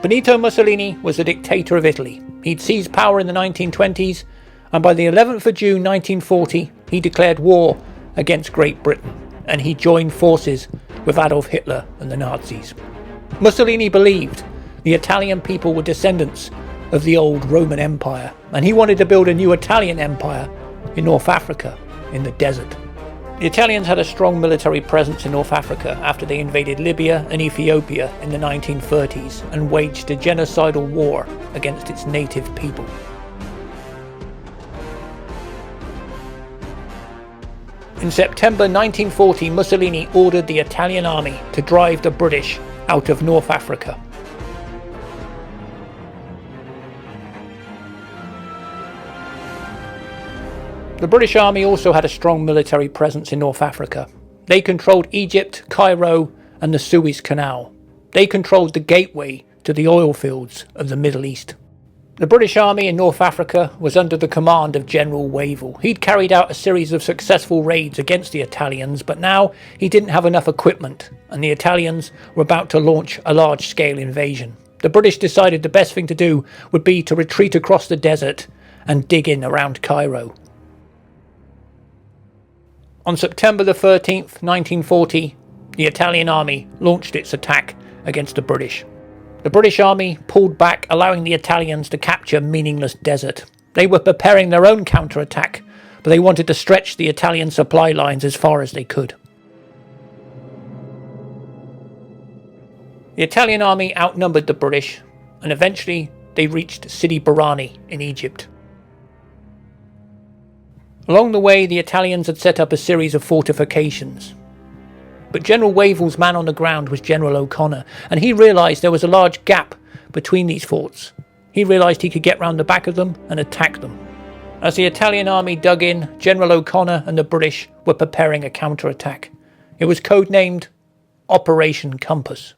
Benito Mussolini was the dictator of Italy. He'd seized power in the 1920s, and by the 11th of June 1940, he declared war against Great Britain, and he joined forces with Adolf Hitler and the Nazis. Mussolini believed the Italian people were descendants of the old Roman Empire, and he wanted to build a new Italian empire in North Africa, in the desert. The Italians had a strong military presence in North Africa after they invaded Libya and Ethiopia in the 1930s and waged a genocidal war against its native people. In September 1940, Mussolini ordered the Italian army to drive the British out of North Africa. The British Army also had a strong military presence in North Africa. They controlled Egypt, Cairo, and the Suez Canal. They controlled the gateway to the oil fields of the Middle East. The British Army in North Africa was under the command of General Wavell. He'd carried out a series of successful raids against the Italians, but now he didn't have enough equipment, and the Italians were about to launch a large-scale invasion. The British decided the best thing to do would be to retreat across the desert and dig in around Cairo. On September the 13th, 1940, the Italian army launched its attack against the British. The British army pulled back, allowing the Italians to capture meaningless desert. They were preparing their own counterattack, but they wanted to stretch the Italian supply lines as far as they could. The Italian army outnumbered the British, and eventually they reached Sidi Barrani in Egypt. Along the way, the Italians had set up a series of fortifications. But General Wavell's man on the ground was General O'Connor, and he realised there was a large gap between these forts. He realised he could get round the back of them and attack them. As the Italian army dug in, General O'Connor and the British were preparing a counterattack. It was codenamed Operation Compass.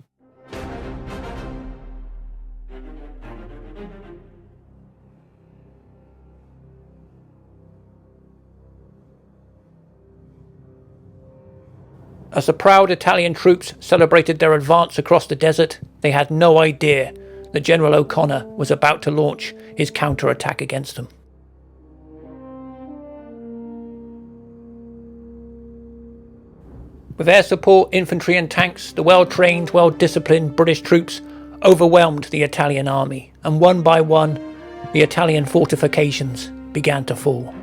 As the proud Italian troops celebrated their advance across the desert, they had no idea that General O'Connor was about to launch his counterattack against them. With air support, infantry and tanks, the well-trained, well-disciplined British troops overwhelmed the Italian army, and one by one, the Italian fortifications began to fall.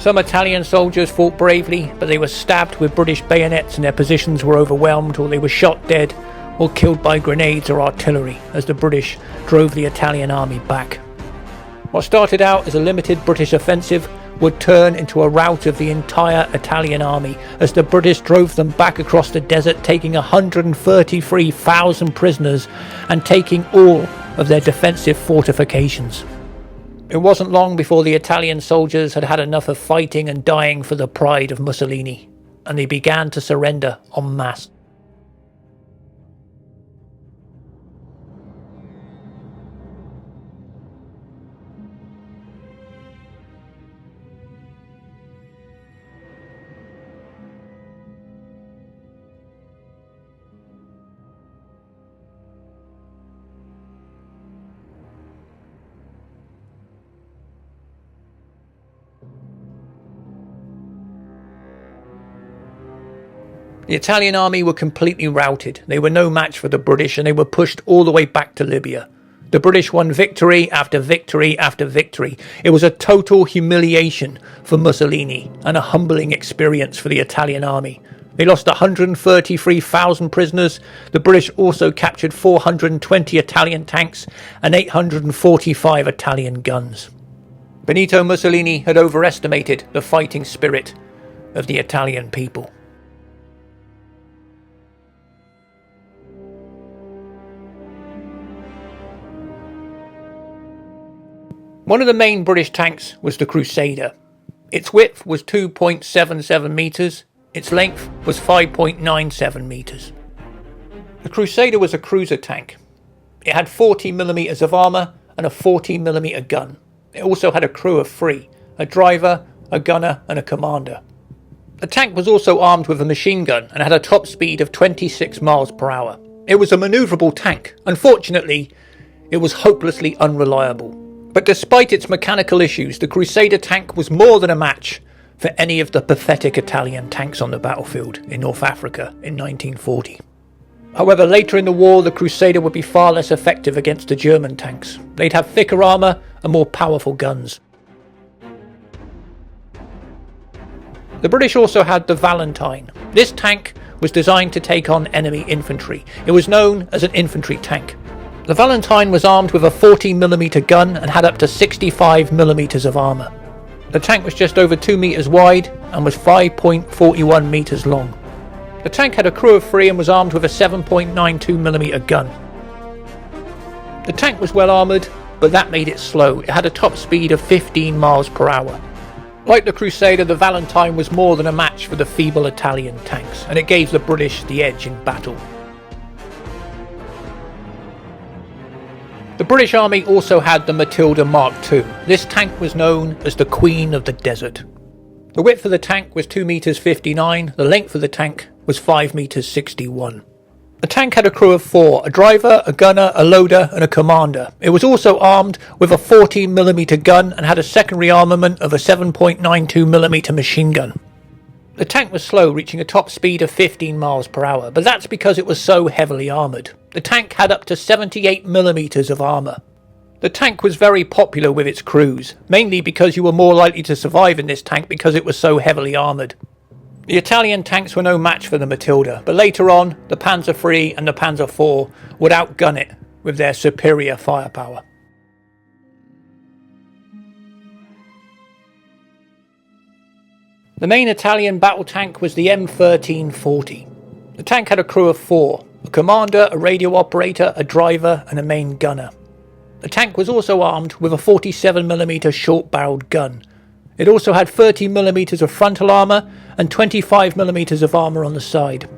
Some Italian soldiers fought bravely, but they were stabbed with British bayonets and their positions were overwhelmed, or they were shot dead or killed by grenades or artillery as the British drove the Italian army back. What started out as a limited British offensive would turn into a rout of the entire Italian army as the British drove them back across the desert, taking 133,000 prisoners and taking all of their defensive fortifications. It wasn't long before the Italian soldiers had had enough of fighting and dying for the pride of Mussolini, and they began to surrender en masse. The Italian army were completely routed. They were no match for the British, and they were pushed all the way back to Libya. The British won victory after victory after victory. It was a total humiliation for Mussolini and a humbling experience for the Italian army. They lost 133,000 prisoners. The British also captured 420 Italian tanks and 845 Italian guns. Benito Mussolini had overestimated the fighting spirit of the Italian people. One of the main British tanks was the Crusader. Its width was 2.77 metres, its length was 5.97 metres. The Crusader was a cruiser tank. It had 40mm of armour and a 40mm gun. It also had a crew of 3, a driver, a gunner and a commander. The tank was also armed with a machine gun and had a top speed of 26 miles per hour. It was a manoeuvrable tank. Unfortunately, it was hopelessly unreliable. But despite its mechanical issues, the Crusader tank was more than a match for any of the pathetic Italian tanks on the battlefield in North Africa in 1940. However, later in the war, the Crusader would be far less effective against the German tanks. They'd have thicker armour and more powerful guns. The British also had the Valentine. This tank was designed to take on enemy infantry. It was known as an infantry tank. The Valentine was armed with a 40mm gun and had up to 65mm of armour. The tank was just over 2 metres wide and was 5.41 metres long. The tank had a crew of 3 and was armed with a 7.92mm gun. The tank was well armoured, but that made it slow. It had a top speed of 15 miles per hour. Like the Crusader, the Valentine was more than a match for the feeble Italian tanks, and it gave the British the edge in battle. The British Army also had the Matilda Mark II. This tank was known as the Queen of the Desert. The width of the tank was 2 metres 59, the length of the tank was 5 metres 61. The tank had a crew of 4, a driver, a gunner, a loader and a commander. It was also armed with a 14mm gun and had a secondary armament of a 7.92mm machine gun. The tank was slow, reaching a top speed of 15 miles per hour, but that's because it was so heavily armoured. The tank had up to 78mm of armour. The tank was very popular with its crews, mainly because you were more likely to survive in this tank because it was so heavily armoured. The Italian tanks were no match for the Matilda, but later on, the Panzer III and the Panzer IV would outgun it with their superior firepower. The main Italian battle tank was the M1340. The tank had a crew of 4, a commander, a radio operator, a driver and a main gunner. The tank was also armed with a 47mm short-barreled gun. It also had 30mm of frontal armour and 25mm of armour on the side.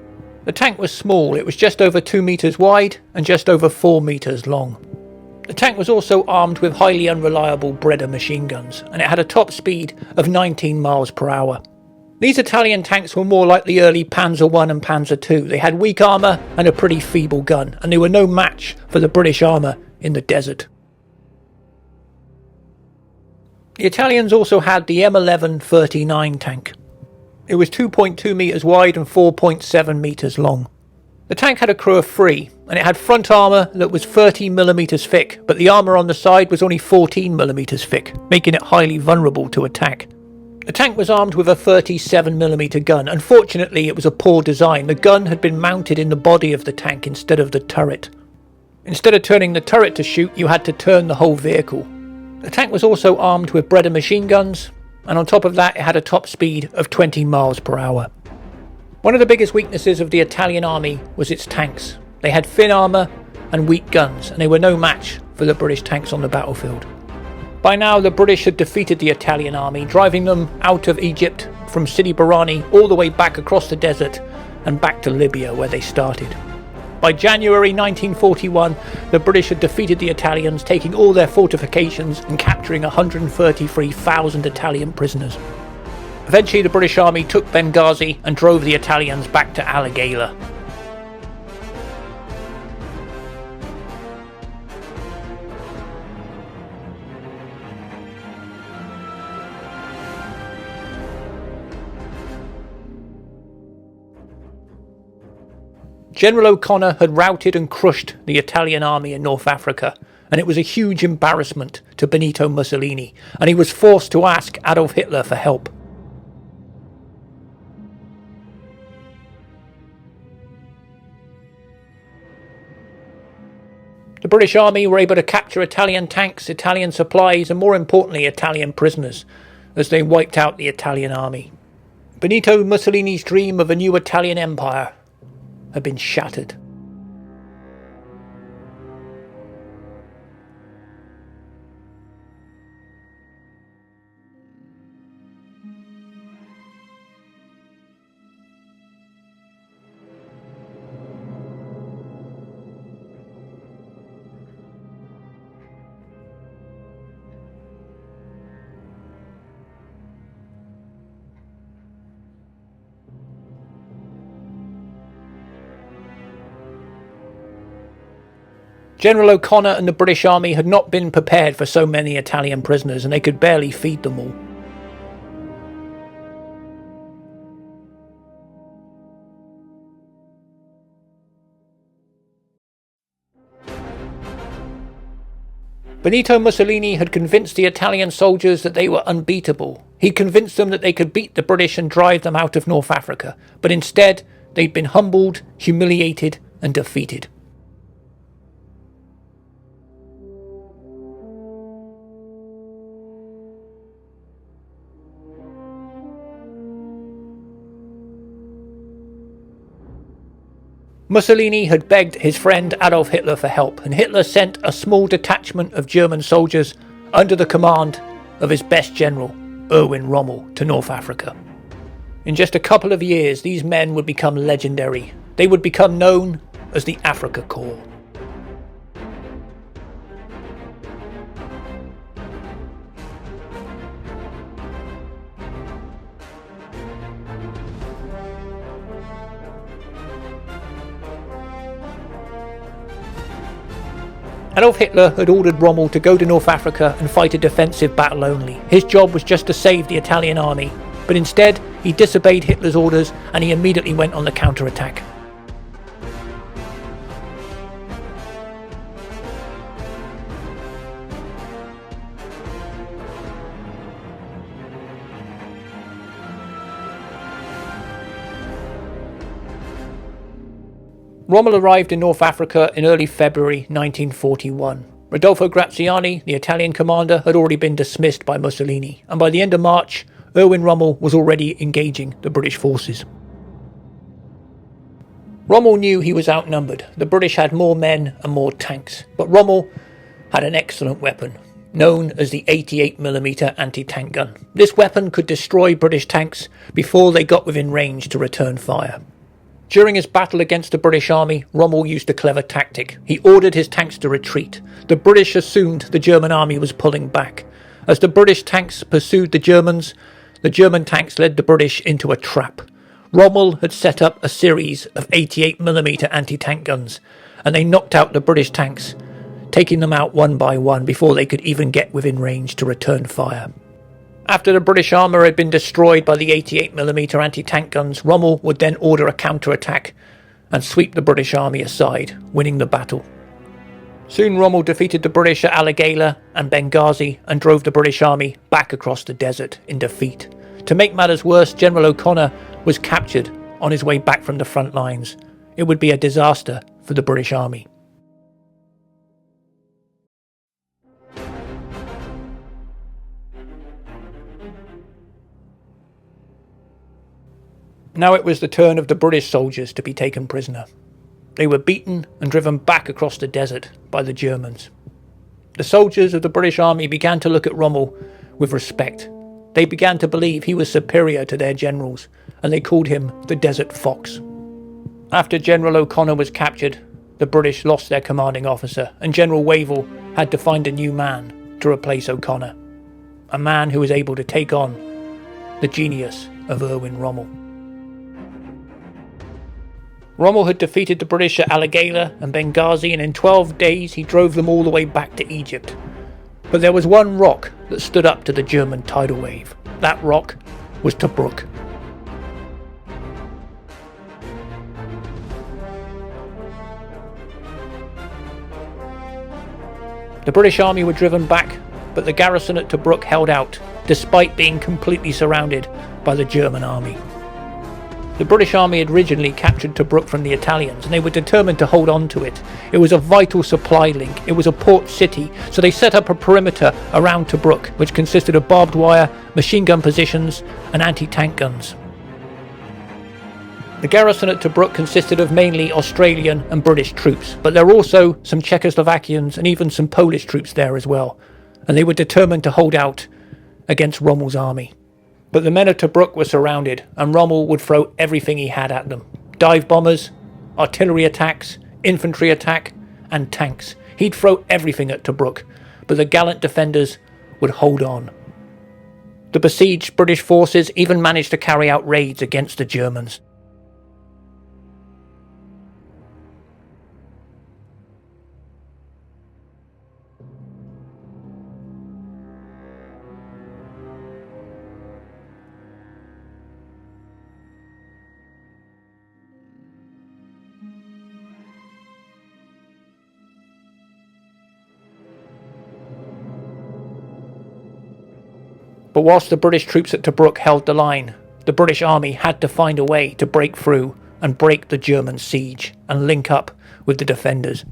The tank was small, it was just over 2 metres wide and just over 4 metres long. The tank was also armed with highly unreliable Breda machine guns, and it had a top speed of 19 miles per hour. These Italian tanks were more like the early Panzer I and Panzer II. They had weak armour and a pretty feeble gun, and they were no match for the British armour in the desert. The Italians also had the M1139 tank. It was 2.2 metres wide and 4.7 metres long. The tank had a crew of 3, and it had front armour that was 30mm thick, but the armour on the side was only 14mm thick, making it highly vulnerable to attack. The tank was armed with a 37mm gun. Unfortunately, it was a poor design. The gun had been mounted in the body of the tank instead of the turret. Instead of turning the turret to shoot, you had to turn the whole vehicle. The tank was also armed with Breda machine guns, and on top of that it had a top speed of 20 miles per hour. One of the biggest weaknesses of the Italian army was its tanks. They had thin armour and weak guns, and they were no match for the British tanks on the battlefield. By now the British had defeated the Italian army, driving them out of Egypt from Sidi Barrani all the way back across the desert and back to Libya where they started. By January 1941, the British had defeated the Italians, taking all their fortifications and capturing 133,000 Italian prisoners. Eventually, the British Army took Benghazi and drove the Italians back to Al-Ghaila. General O'Connor had routed and crushed the Italian army in North Africa, and it was a huge embarrassment to Benito Mussolini, and he was forced to ask Adolf Hitler for help. The British Army were able to capture Italian tanks, Italian supplies, and more importantly, Italian prisoners, as they wiped out the Italian army. Benito Mussolini's dream of a new Italian empire had been shattered. General O'Connor and the British Army had not been prepared for so many Italian prisoners, and they could barely feed them all. Benito Mussolini had convinced the Italian soldiers that they were unbeatable. He convinced them that they could beat the British and drive them out of North Africa, but instead they'd been humbled, humiliated and defeated. Mussolini had begged his friend Adolf Hitler for help, and Hitler sent a small detachment of German soldiers under the command of his best general, Erwin Rommel, to North Africa. In just a couple of years, these men would become legendary. They would become known as the Afrika Korps. Adolf Hitler had ordered Rommel to go to North Africa and fight a defensive battle only. His job was just to save the Italian army, but instead he disobeyed Hitler's orders and he immediately went on the counterattack. Rommel arrived in North Africa in early February 1941. Rodolfo Graziani, the Italian commander, had already been dismissed by Mussolini, and by the end of March, Erwin Rommel was already engaging the British forces. Rommel knew he was outnumbered. The British had more men and more tanks, but Rommel had an excellent weapon, known as the 88mm anti-tank gun. This weapon could destroy British tanks before they got within range to return fire. During his battle against the British Army, Rommel used a clever tactic. He ordered his tanks to retreat. The British assumed the German army was pulling back. As the British tanks pursued the German tanks led the British into a trap. Rommel had set up a series of 88mm anti-tank guns, and they knocked out the British tanks, taking them out one by one before they could even get within range to return fire. After the British armour had been destroyed by the 88mm anti-tank guns, Rommel would then order a counterattack and sweep the British army aside, winning the battle. Soon Rommel defeated the British at Alagala and Benghazi and drove the British army back across the desert in defeat. To make matters worse, General O'Connor was captured on his way back from the front lines. It would be a disaster for the British army. Now it was the turn of the British soldiers to be taken prisoner. They were beaten and driven back across the desert by the Germans. The soldiers of the British army began to look at Rommel with respect. They began to believe he was superior to their generals, and they called him the Desert Fox. After General O'Connor was captured, the British lost their commanding officer, and General Wavell had to find a new man to replace O'Connor. A man who was able to take on the genius of Erwin Rommel. Rommel had defeated the British at Alagala and Benghazi, and in 12 days he drove them all the way back to Egypt. But there was one rock that stood up to the German tidal wave. That rock was Tobruk. The British army were driven back, but the garrison at Tobruk held out, despite being completely surrounded by the German army. The British army had originally captured Tobruk from the Italians, and they were determined to hold on to it. It was a vital supply link. It was a port city, so they set up a perimeter around Tobruk, which consisted of barbed wire, machine gun positions, and anti-tank guns. The garrison at Tobruk consisted of mainly Australian and British troops, but there were also some Czechoslovakians and even some Polish troops there as well, and they were determined to hold out against Rommel's army. But the men of Tobruk were surrounded, and Rommel would throw everything he had at them. Dive bombers, artillery attacks, infantry attack, and tanks. He'd throw everything at Tobruk, but the gallant defenders would hold on. The besieged British forces even managed to carry out raids against the Germans. But whilst the British troops at Tobruk held the line, the British army had to find a way to break through and break the German siege and link up with the defenders.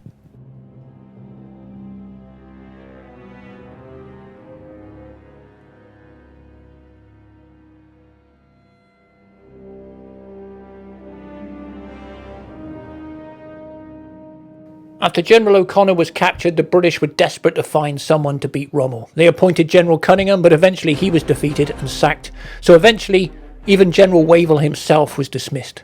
After General O'Connor was captured, the British were desperate to find someone to beat Rommel. They appointed General Cunningham, but eventually he was defeated and sacked. So eventually, even General Wavell himself was dismissed.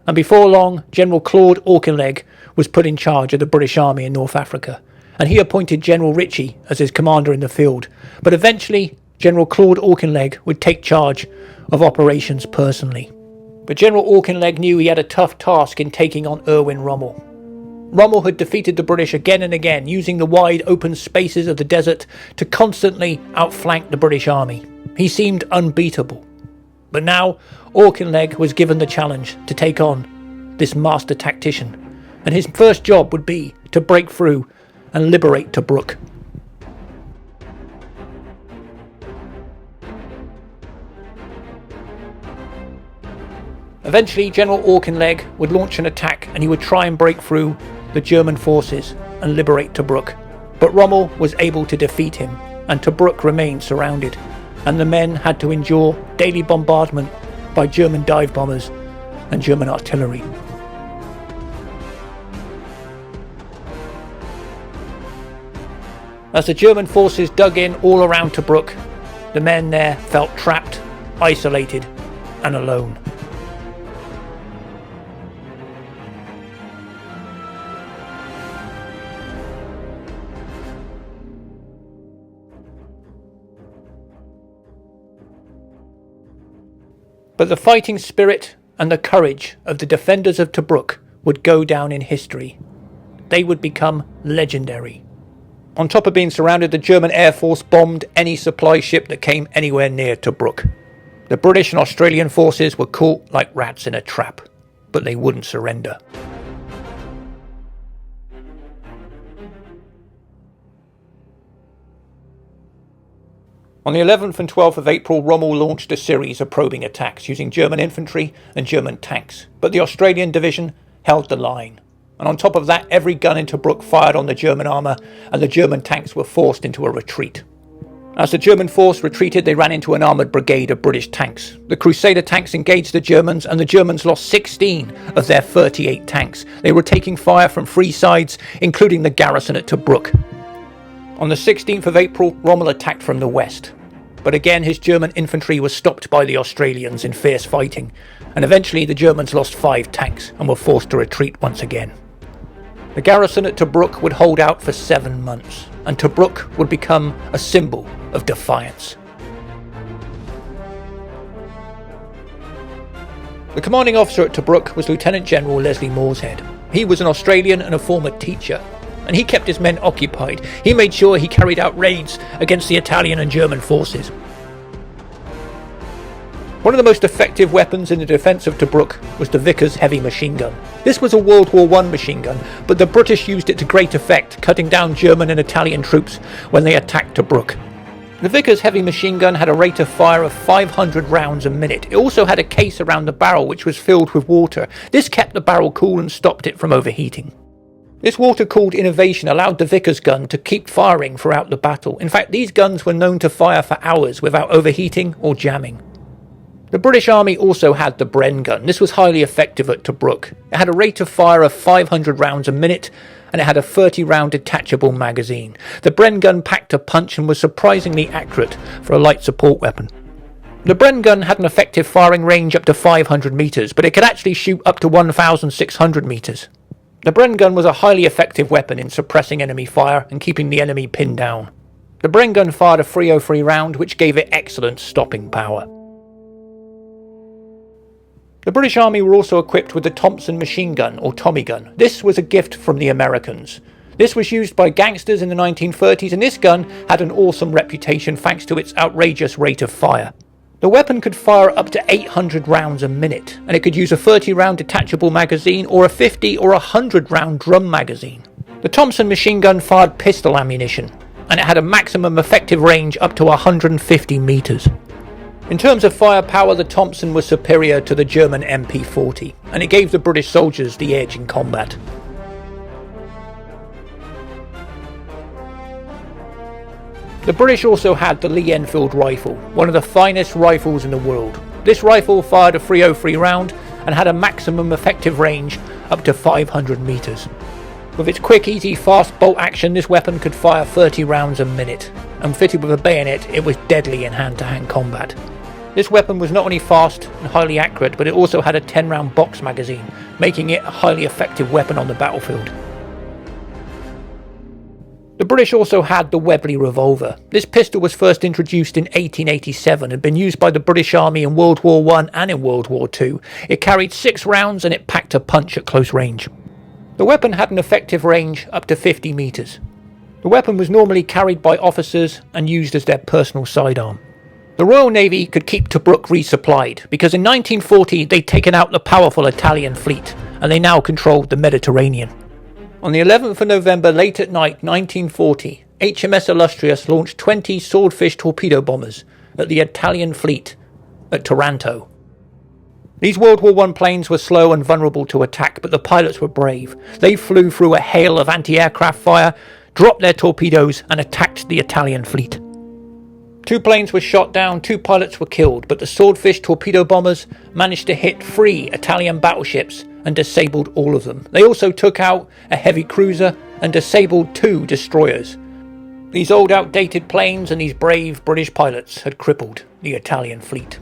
And before long, General Claude Auchinleck was put in charge of the British Army in North Africa. And he appointed General Ritchie as his commander in the field. But eventually, General Claude Auchinleck would take charge of operations personally. But General Auchinleck knew he had a tough task in taking on Erwin Rommel. Rommel had defeated the British again and again, using the wide open spaces of the desert to constantly outflank the British army. He seemed unbeatable. But now, Auchinleck was given the challenge to take on this master tactician, and his first job would be to break through and liberate Tobruk. Eventually, General Auchinleck would launch an attack and he would try and break through the German forces and liberate Tobruk. But Rommel was able to defeat him, and Tobruk remained surrounded, and the men had to endure daily bombardment by German dive bombers and German artillery. As the German forces dug in all around Tobruk, the men there felt trapped, isolated, and alone. But the fighting spirit and the courage of the defenders of Tobruk would go down in history. They would become legendary. On top of being surrounded, the German Air Force bombed any supply ship that came anywhere near Tobruk. The British and Australian forces were caught like rats in a trap, but they wouldn't surrender. On the 11th and 12th of April, Rommel launched a series of probing attacks using German infantry and German tanks, but the Australian division held the line. And on top of that, every gun in Tobruk fired on the German armour, and the German tanks were forced into a retreat. As the German force retreated, they ran into an armoured brigade of British tanks. The Crusader tanks engaged the Germans, and the Germans lost 16 of their 38 tanks. They were taking fire from three sides, including the garrison at Tobruk. On the 16th of April, Rommel attacked from the west. But again, his German infantry was stopped by the Australians in fierce fighting, and eventually the Germans lost 5 tanks and were forced to retreat once again. The garrison at Tobruk would hold out for 7 months, and Tobruk would become a symbol of defiance. The commanding officer at Tobruk was Lieutenant General Leslie Morshead. He was an Australian and a former teacher, and he kept his men occupied. He made sure he carried out raids against the Italian and German forces. One of the most effective weapons in the defence of Tobruk was the Vickers heavy machine gun. This was a World War I machine gun, but the British used it to great effect, cutting down German and Italian troops when they attacked Tobruk. The Vickers heavy machine gun had a rate of fire of 500 rounds a minute. It also had a case around the barrel which was filled with water. This kept the barrel cool and stopped it from overheating. This water-cooled innovation allowed the Vickers gun to keep firing throughout the battle. In fact, these guns were known to fire for hours without overheating or jamming. The British Army also had the Bren gun. This was highly effective at Tobruk. It had a rate of fire of 500 rounds a minute, and it had a 30-round detachable magazine. The Bren gun packed a punch and was surprisingly accurate for a light support weapon. The Bren gun had an effective firing range up to 500 metres, but it could actually shoot up to 1,600 metres. The Bren gun was a highly effective weapon in suppressing enemy fire and keeping the enemy pinned down. The Bren gun fired a 303 round, which gave it excellent stopping power. The British Army were also equipped with the Thompson machine gun, or Tommy gun. This was a gift from the Americans. This was used by gangsters in the 1930s, and this gun had an awesome reputation thanks to its outrageous rate of fire. The weapon could fire up to 800 rounds a minute, and it could use a 30-round detachable magazine or a 50 or 100-round drum magazine. The Thompson machine gun fired pistol ammunition, and it had a maximum effective range up to 150 metres. In terms of firepower, the Thompson was superior to the German MP40, and it gave the British soldiers the edge in combat. The British also had the Lee Enfield rifle, one of the finest rifles in the world. This rifle fired a .303 round and had a maximum effective range up to 500 metres. With its quick, easy, fast bolt action, this weapon could fire 30 rounds a minute, and fitted with a bayonet, it was deadly in hand-to-hand combat. This weapon was not only fast and highly accurate, but it also had a 10-round box magazine, making it a highly effective weapon on the battlefield. The British also had the Webley revolver. This pistol was first introduced in 1887 and had been used by the British Army in World War I and in World War II. It carried 6 rounds and it packed a punch at close range. The weapon had an effective range up to 50 metres. The weapon was normally carried by officers and used as their personal sidearm. The Royal Navy could keep Tobruk resupplied because in 1940 they'd taken out the powerful Italian fleet and they now controlled the Mediterranean. On the 11th of November, late at night, 1940, HMS Illustrious launched 20 Swordfish torpedo bombers at the Italian fleet at Taranto. These World War I planes were slow and vulnerable to attack, but the pilots were brave. They flew through a hail of anti-aircraft fire, dropped their torpedoes and attacked the Italian fleet. 2 planes were shot down, 2 pilots were killed, but the Swordfish torpedo bombers managed to hit 3 Italian battleships and disabled all of them. They also took out a heavy cruiser and disabled 2 destroyers. These old outdated planes and these brave British pilots had crippled the Italian fleet.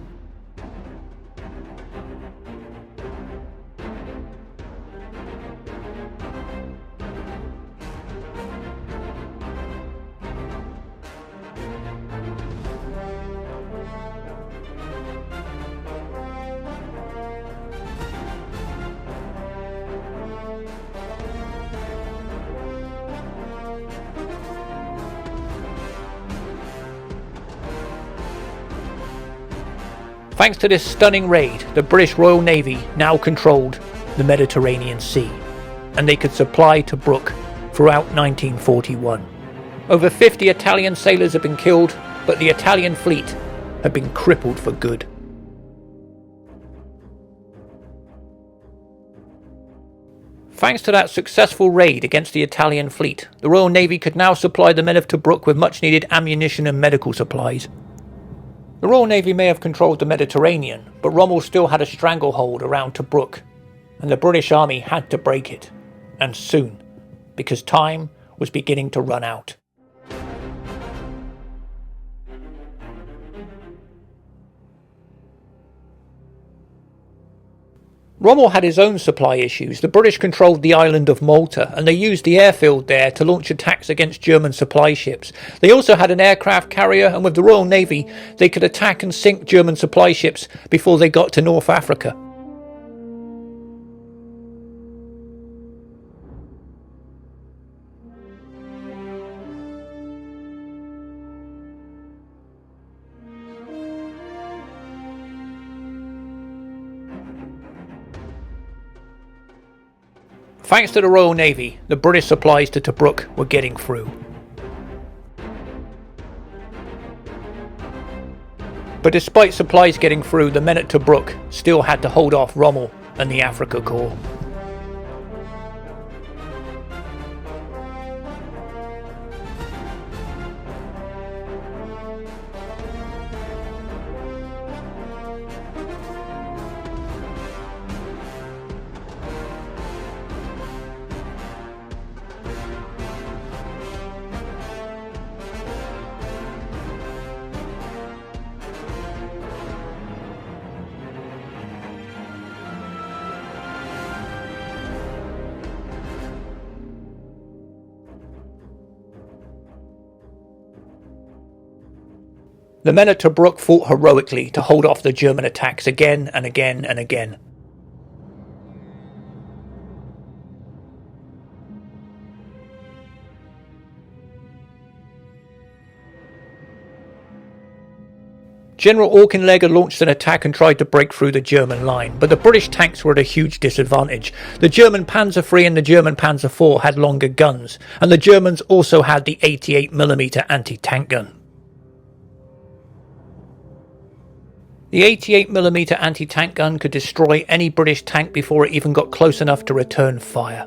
Thanks to this stunning raid, the British Royal Navy now controlled the Mediterranean Sea, and they could supply Tobruk throughout 1941. Over 50 Italian sailors had been killed, but the Italian fleet had been crippled for good. Thanks to that successful raid against the Italian fleet, the Royal Navy could now supply the men of Tobruk with much needed ammunition and medical supplies. The Royal Navy may have controlled the Mediterranean, but Rommel still had a stranglehold around Tobruk, and the British Army had to break it, and soon, because time was beginning to run out. Rommel had his own supply issues. The British controlled the island of Malta, and they used the airfield there to launch attacks against German supply ships. They also had an aircraft carrier, and with the Royal Navy, they could attack and sink German supply ships before they got to North Africa. Thanks to the Royal Navy, the British supplies to Tobruk were getting through. But despite supplies getting through, the men at Tobruk still had to hold off Rommel and the Afrika Korps. The men at Tobruk fought heroically to hold off the German attacks again and again and again. General Auchinleck had launched an attack and tried to break through the German line, but the British tanks were at a huge disadvantage. The German Panzer III and the German Panzer IV had longer guns, and the Germans also had the 88mm anti-tank gun. The 88mm anti-tank gun could destroy any British tank before it even got close enough to return fire.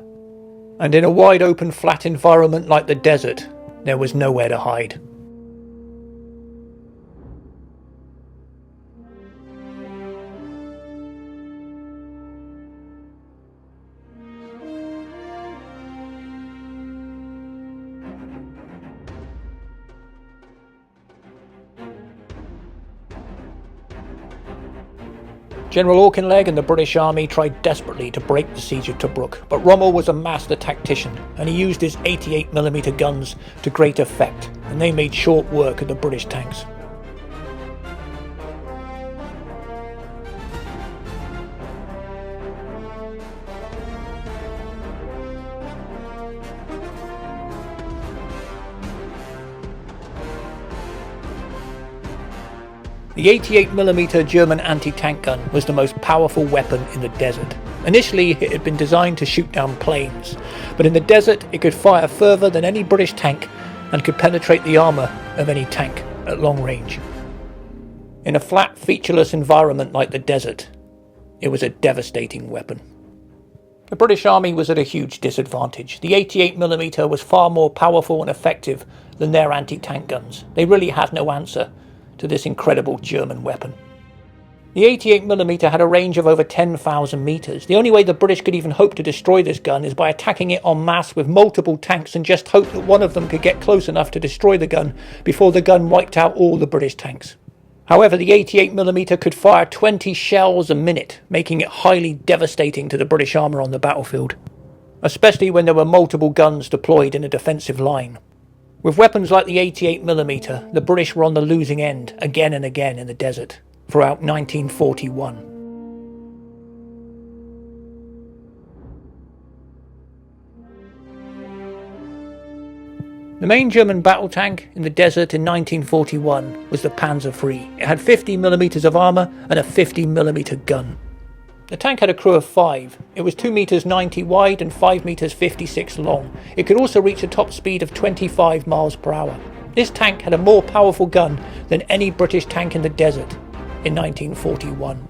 And in a wide open flat environment like the desert, there was nowhere to hide. General Auchinleck and the British Army tried desperately to break the siege of Tobruk, but Rommel was a master tactician and he used his 88mm guns to great effect, and they made short work of the British tanks. The 88mm German anti-tank gun was the most powerful weapon in the desert. Initially it had been designed to shoot down planes, but in the desert it could fire further than any British tank and could penetrate the armour of any tank at long range. In a flat, featureless environment like the desert, it was a devastating weapon. The British Army was at a huge disadvantage. The 88mm was far more powerful and effective than their anti-tank guns. They really had no answer to this incredible German weapon. The 88mm had a range of over 10,000 metres. The only way the British could even hope to destroy this gun is by attacking it en masse with multiple tanks and just hope that one of them could get close enough to destroy the gun before the gun wiped out all the British tanks. However, the 88mm could fire 20 shells a minute, making it highly devastating to the British armour on the battlefield, especially when there were multiple guns deployed in a defensive line. With weapons like the 88mm, the British were on the losing end again and again in the desert throughout 1941. The main German battle tank in the desert in 1941 was the Panzer III. It had 50mm of armour and a 50mm gun. The tank had a crew of 5. It was 2 meters 90 wide and 5 meters 56 long. It could also reach a top speed of 25 miles per hour. This tank had a more powerful gun than any British tank in the desert in 1941.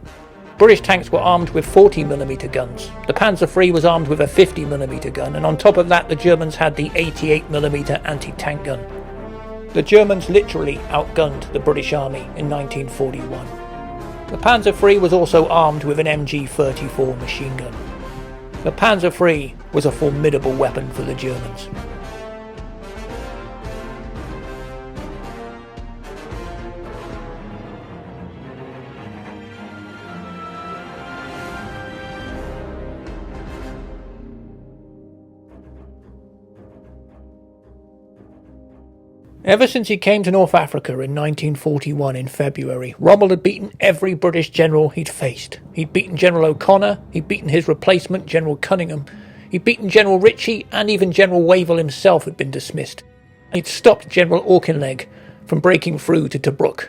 British tanks were armed with 40mm guns. The Panzer III was armed with a 50mm gun, and on top of that the Germans had the 88mm anti-tank gun. The Germans literally outgunned the British Army in 1941. The Panzer III was also armed with an MG-34 machine gun. The Panzer III was a formidable weapon for the Germans. Ever since he came to North Africa in 1941 in February, Rommel had beaten every British general he'd faced. He'd beaten General O'Connor, he'd beaten his replacement, General Cunningham, he'd beaten General Ritchie, and even General Wavell himself had been dismissed. He'd stopped General Auchinleck from breaking through to Tobruk.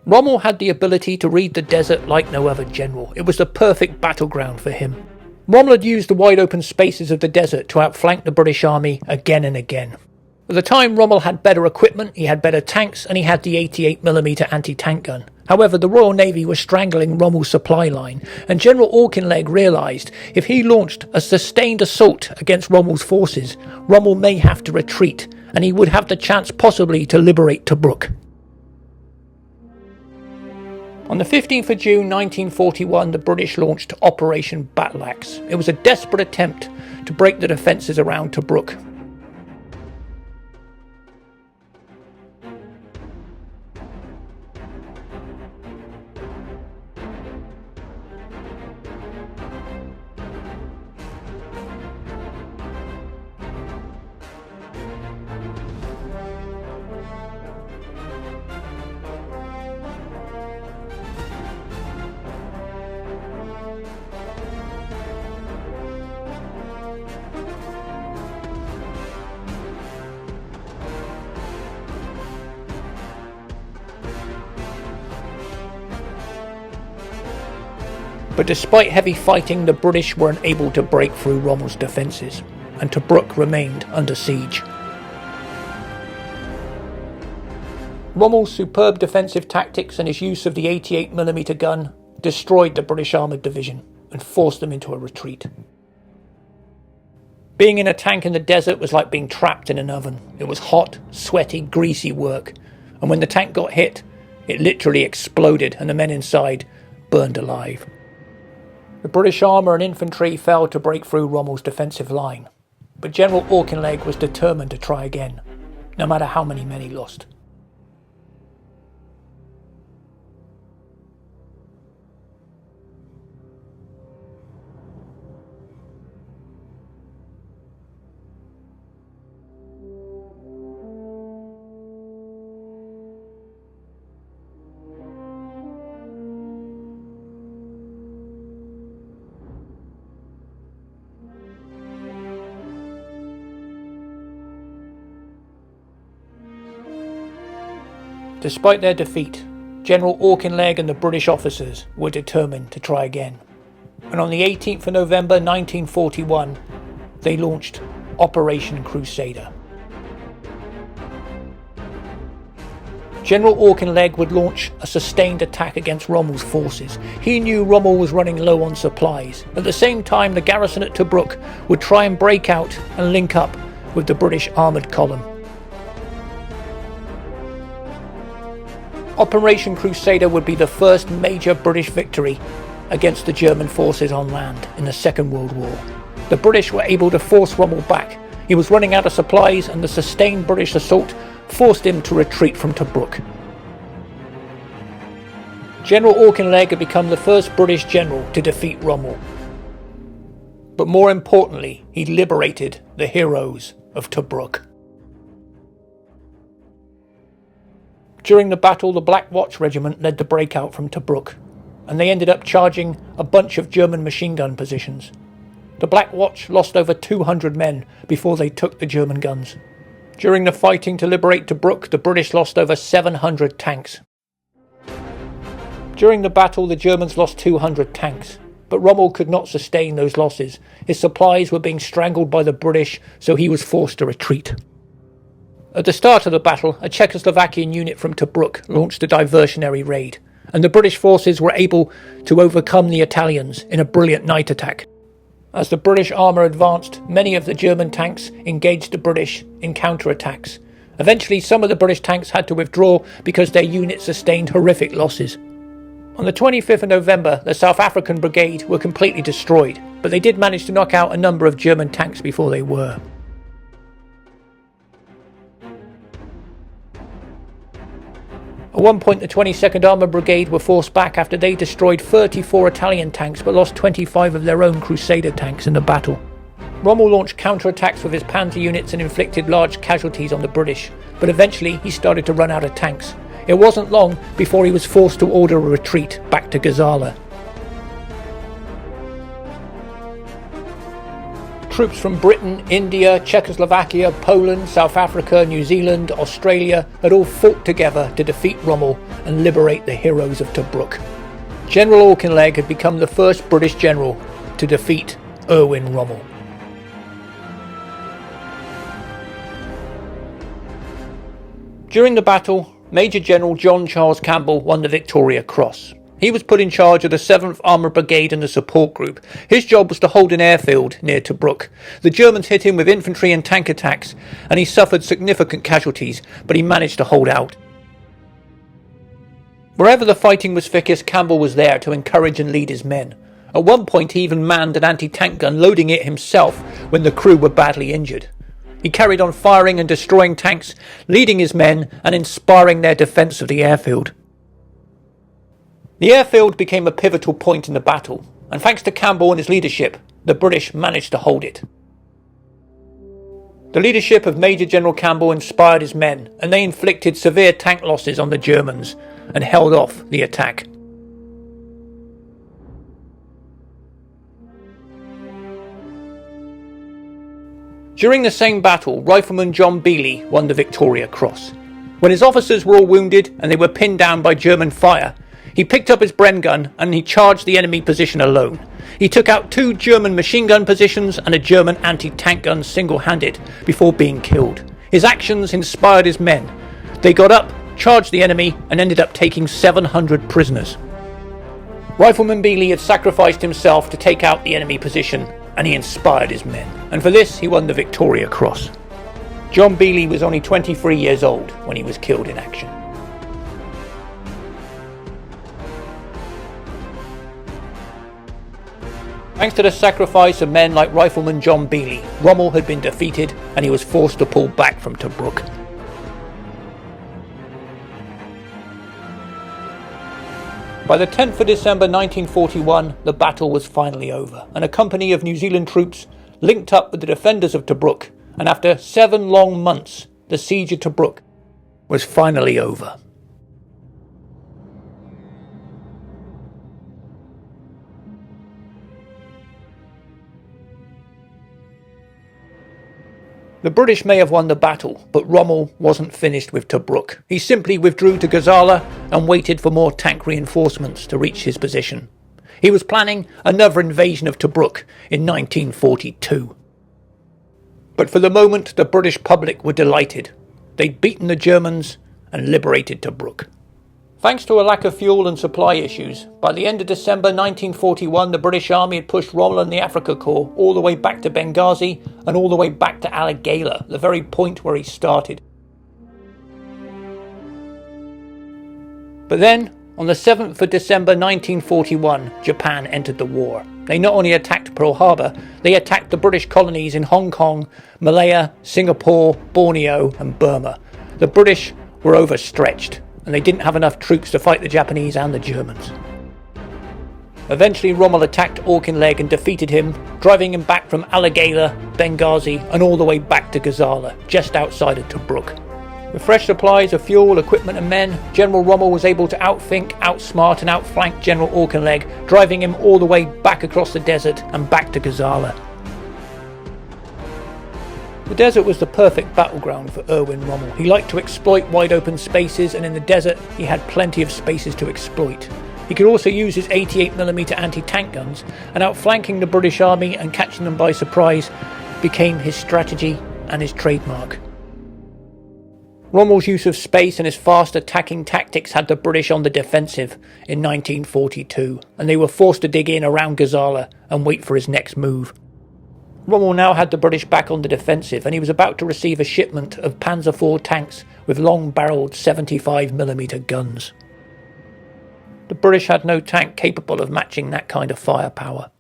Rommel had the ability to read the desert like no other general. It was the perfect battleground for him. Rommel had used the wide open spaces of the desert to outflank the British army again and again. At the time, Rommel had better equipment, he had better tanks, and he had the 88mm anti-tank gun. However, the Royal Navy was strangling Rommel's supply line, and General Auchinleck realised if he launched a sustained assault against Rommel's forces, Rommel may have to retreat, and he would have the chance possibly to liberate Tobruk. On the 15th of June 1941, the British launched Operation Battle Axe. It was a desperate attempt to break the defences around Tobruk. But despite heavy fighting, the British were unable to break through Rommel's defences, and Tobruk remained under siege. Rommel's superb defensive tactics and his use of the 88mm gun destroyed the British Armoured Division and forced them into a retreat. Being in a tank in the desert was like being trapped in an oven. It was hot, sweaty, greasy work, and when the tank got hit, it literally exploded and the men inside burned alive. The British armour and infantry failed to break through Rommel's defensive line, but General Auchinleck was determined to try again, no matter how many men he lost. Despite their defeat, General Auchinleck and the British officers were determined to try again. And on the 18th of November 1941, they launched Operation Crusader. General Auchinleck would launch a sustained attack against Rommel's forces. He knew Rommel was running low on supplies. At the same time, the garrison at Tobruk would try and break out and link up with the British armoured column. Operation Crusader would be the first major British victory against the German forces on land in the Second World War. The British were able to force Rommel back. He was running out of supplies, and the sustained British assault forced him to retreat from Tobruk. General Auchinleck had become the first British general to defeat Rommel. But more importantly, he liberated the heroes of Tobruk. During the battle, the Black Watch Regiment led the breakout from Tobruk, and they ended up charging a bunch of German machine gun positions. The Black Watch lost over 200 men before they took the German guns. During the fighting to liberate Tobruk, the British lost over 700 tanks. During the battle, the Germans lost 200 tanks, but Rommel could not sustain those losses. His supplies were being strangled by the British, so he was forced to retreat. At the start of the battle, a Czechoslovakian unit from Tobruk launched a diversionary raid, and the British forces were able to overcome the Italians in a brilliant night attack. As the British armour advanced, many of the German tanks engaged the British in counterattacks. Eventually, some of the British tanks had to withdraw because their units sustained horrific losses. On the 25th of November, the South African Brigade were completely destroyed, but they did manage to knock out a number of German tanks before they were. At one point, the 22nd Armoured Brigade were forced back after they destroyed 34 Italian tanks but lost 25 of their own Crusader tanks in the battle. Rommel launched counterattacks with his panzer units and inflicted large casualties on the British, but eventually he started to run out of tanks. It wasn't long before he was forced to order a retreat back to Gazala. Troops from Britain, India, Czechoslovakia, Poland, South Africa, New Zealand, Australia had all fought together to defeat Rommel and liberate the heroes of Tobruk. General Auchinleck had become the first British general to defeat Erwin Rommel. During the battle, Major General John Charles Campbell won the Victoria Cross. He was put in charge of the 7th Armoured Brigade and the support group. His job was to hold an airfield near Tobruk. The Germans hit him with infantry and tank attacks, and he suffered significant casualties, but he managed to hold out. Wherever the fighting was thickest, Campbell was there to encourage and lead his men. At one point, he even manned an anti-tank gun, loading it himself when the crew were badly injured. He carried on firing and destroying tanks, leading his men and inspiring their defence of the airfield. The airfield became a pivotal point in the battle, and thanks to Campbell and his leadership, the British managed to hold it. The leadership of Major General Campbell inspired his men, and they inflicted severe tank losses on the Germans and held off the attack. During the same battle, Rifleman John Bealey won the Victoria Cross. When his officers were all wounded and they were pinned down by German fire, He picked up his Bren gun and he charged the enemy position alone. He took out 2 German machine gun positions and a German anti-tank gun single-handed before being killed. His actions inspired his men. They got up, charged the enemy, and ended up taking 700 prisoners. Rifleman Bealey had sacrificed himself to take out the enemy position, and he inspired his men. And for this, he won the Victoria Cross. John Bealey was only 23 years old when he was killed in action. Thanks to the sacrifice of men like Rifleman John Bealey, Rommel had been defeated and he was forced to pull back from Tobruk. By the 10th of December 1941, the battle was finally over, and a company of New Zealand troops linked up with the defenders of Tobruk, and after 7 long months, the siege of Tobruk was finally over. The British may have won the battle, but Rommel wasn't finished with Tobruk. He simply withdrew to Gazala and waited for more tank reinforcements to reach his position. He was planning another invasion of Tobruk in 1942. But for the moment, the British public were delighted. They'd beaten the Germans and liberated Tobruk. Thanks to a lack of fuel and supply issues, by the end of December 1941, the British Army had pushed Rommel and the Afrika Korps all the way back to Benghazi and all the way back to Alagala, the very point where he started. But then, on the 7th of December 1941, Japan entered the war. They not only attacked Pearl Harbor, they attacked the British colonies in Hong Kong, Malaya, Singapore, Borneo and Burma. The British were overstretched, and they didn't have enough troops to fight the Japanese and the Germans. Eventually Rommel attacked Auchinleck and defeated him, driving him back from Alagala, Benghazi and all the way back to Gazala, just outside of Tobruk. With fresh supplies of fuel, equipment and men, General Rommel was able to outthink, outsmart and outflank General Auchinleck, driving him all the way back across the desert and back to Gazala. The desert was the perfect battleground for Erwin Rommel. He liked to exploit wide open spaces, and in the desert he had plenty of spaces to exploit. He could also use his 88mm anti-tank guns, and outflanking the British Army and catching them by surprise became his strategy and his trademark. Rommel's use of space and his fast attacking tactics had the British on the defensive in 1942, and they were forced to dig in around Gazala and wait for his next move. Rommel now had the British back on the defensive, and he was about to receive a shipment of Panzer IV tanks with long-barrelled 75mm guns. The British had no tank capable of matching that kind of firepower.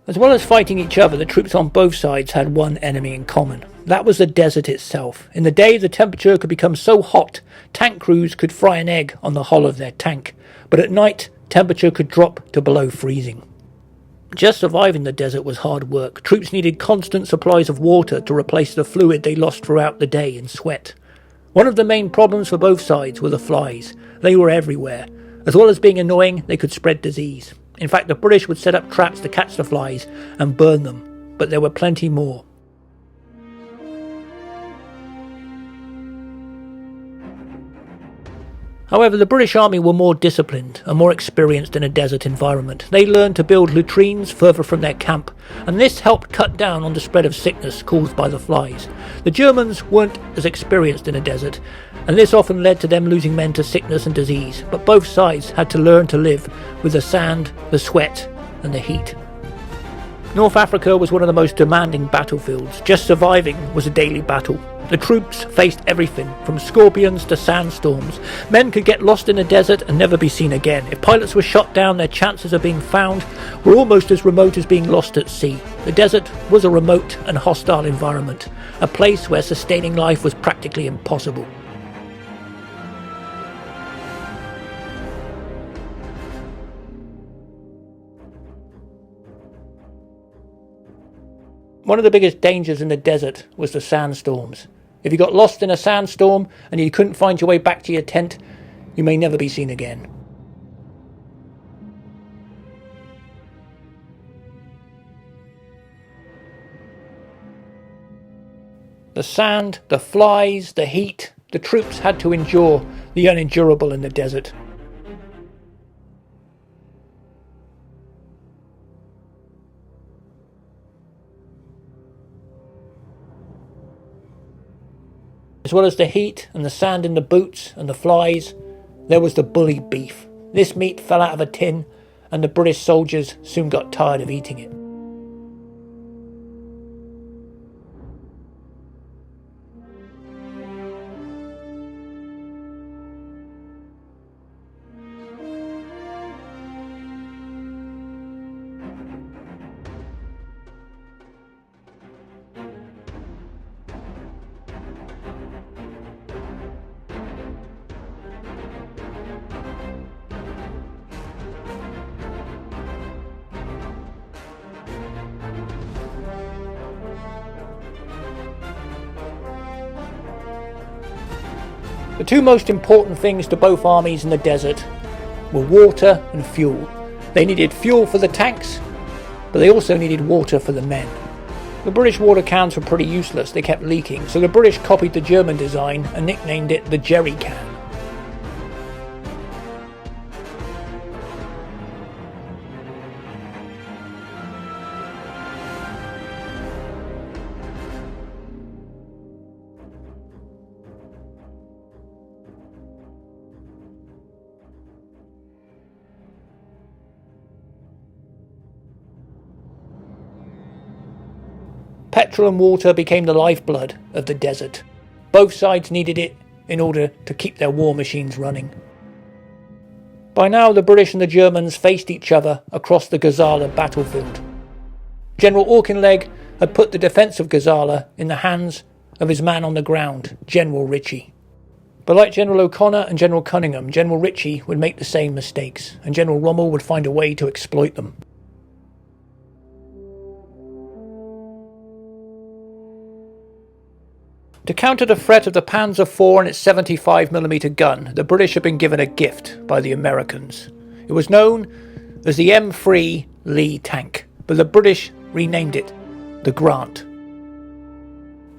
As well as fighting each other, the troops on both sides had one enemy in common. That was the desert itself. In the day, the temperature could become so hot, tank crews could fry an egg on the hull of their tank. But at night, temperature could drop to below freezing. Just surviving the desert was hard work. Troops needed constant supplies of water to replace the fluid they lost throughout the day in sweat. One of the main problems for both sides were the flies. They were everywhere. As well as being annoying, they could spread disease. In fact, the British would set up traps to catch the flies and burn them, but there were plenty more. However, the British Army were more disciplined and more experienced in a desert environment. They learned to build latrines further from their camp, and this helped cut down on the spread of sickness caused by the flies. The Germans weren't as experienced in a desert, and this often led to them losing men to sickness and disease, but both sides had to learn to live with the sand, the sweat, and the heat. North Africa was one of the most demanding battlefields. Just surviving was a daily battle. The troops faced everything, from scorpions to sandstorms. Men could get lost in the desert and never be seen again. If pilots were shot down, their chances of being found were almost as remote as being lost at sea. The desert was a remote and hostile environment, a place where sustaining life was practically impossible. One of the biggest dangers in the desert was the sandstorms. If you got lost in a sandstorm and you couldn't find your way back to your tent, you may never be seen again. The sand, the flies, the heat, the troops had to endure the unendurable in the desert. As well as the heat and the sand in the boots and the flies, there was the bully beef. This meat fell out of a tin, and the British soldiers soon got tired of eating it. The two most important things to both armies in the desert were water and fuel. They needed fuel for the tanks, but they also needed water for the men. The British water cans were pretty useless, they kept leaking, so the British copied the German design and nicknamed it the jerry can. Petrol and water became the lifeblood of the desert. Both sides needed it in order to keep their war machines running. By now the British and the Germans faced each other across the Gazala battlefield. General Auchinleck had put the defence of Gazala in the hands of his man on the ground, General Ritchie. But like General O'Connor and General Cunningham, General Ritchie would make the same mistakes, and General Rommel would find a way to exploit them. To counter the threat of the Panzer IV and its 75mm gun, the British had been given a gift by the Americans. It was known as the M3 Lee tank, but the British renamed it the Grant.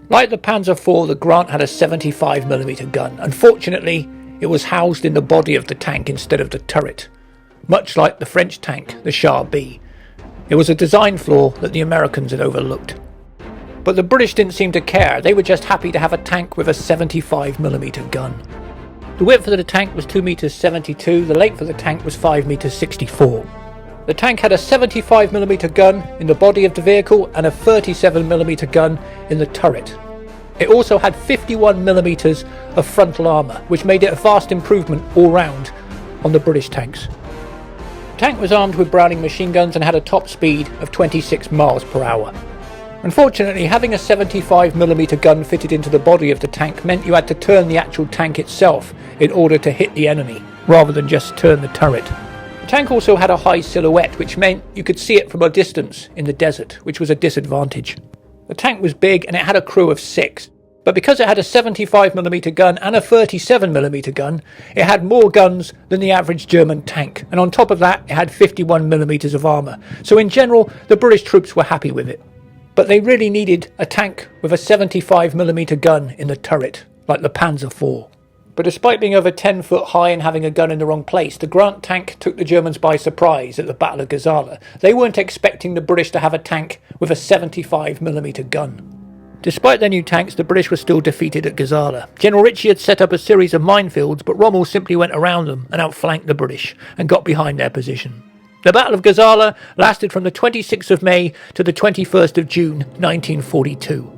Like the Panzer IV, the Grant had a 75mm gun. Unfortunately, it was housed in the body of the tank instead of the turret, much like the French tank, the Char B. It was a design flaw that the Americans had overlooked. But the British didn't seem to care, they were just happy to have a tank with a 75mm gun. The width of the tank was 2.72 meters, the length of the tank was 5.64 meters. The tank had a 75mm gun in the body of the vehicle and a 37mm gun in the turret. It also had 51mm of frontal armour, which made it a vast improvement all round on the British tanks. The tank was armed with Browning machine guns and had a top speed of 26 miles per hour. Unfortunately, having a 75mm gun fitted into the body of the tank meant you had to turn the actual tank itself in order to hit the enemy, rather than just turn the turret. The tank also had a high silhouette, which meant you could see it from a distance in the desert, which was a disadvantage. The tank was big and it had a crew of 6, but because it had a 75mm gun and a 37mm gun, it had more guns than the average German tank, and on top of that it had 51mm of armour, so in general the British troops were happy with it. But they really needed a tank with a 75mm gun in the turret, like the Panzer IV. But despite being over 10 foot high and having a gun in the wrong place, the Grant tank took the Germans by surprise at the Battle of Gazala. They weren't expecting the British to have a tank with a 75mm gun. Despite their new tanks, the British were still defeated at Gazala. General Ritchie had set up a series of minefields, but Rommel simply went around them and outflanked the British and got behind their position. The Battle of Gazala lasted from the 26th of May to the 21st of June 1942.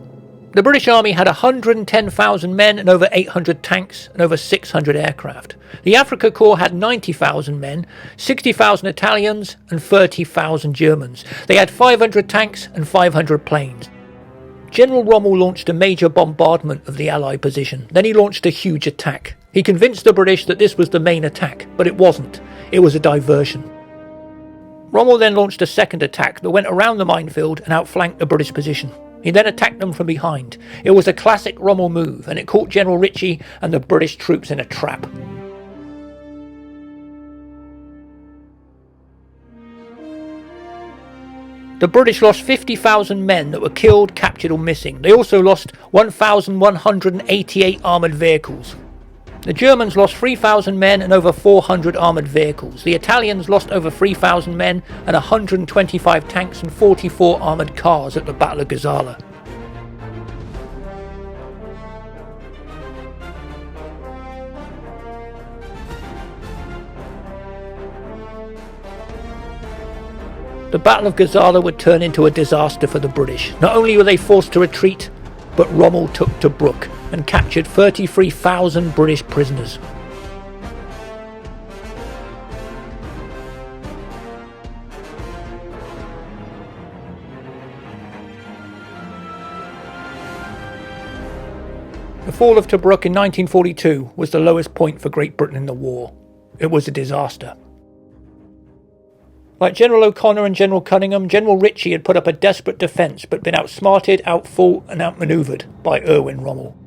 The British Army had 110,000 men and over 800 tanks and over 600 aircraft. The Afrika Korps had 90,000 men, 60,000 Italians and 30,000 Germans. They had 500 tanks and 500 planes. General Rommel launched a major bombardment of the Allied position. Then he launched a huge attack. He convinced the British that this was the main attack, but it wasn't. It was a diversion. Rommel then launched a second attack that went around the minefield and outflanked the British position. He then attacked them from behind. It was a classic Rommel move, and it caught General Ritchie and the British troops in a trap. The British lost 50,000 men that were killed, captured or missing. They also lost 1,188 armoured vehicles. The Germans lost 3,000 men and over 400 armoured vehicles. The Italians lost over 3,000 men and 125 tanks and 44 armoured cars at the Battle of Gazala. The Battle of Gazala would turn into a disaster for the British. Not only were they forced to retreat, but Rommel took Tobruk and captured 33,000 British prisoners. The fall of Tobruk in 1942 was the lowest point for Great Britain in the war. It was a disaster. Like General O'Connor and General Cunningham, General Ritchie had put up a desperate defence but been outsmarted, outfought and outmanoeuvred by Erwin Rommel.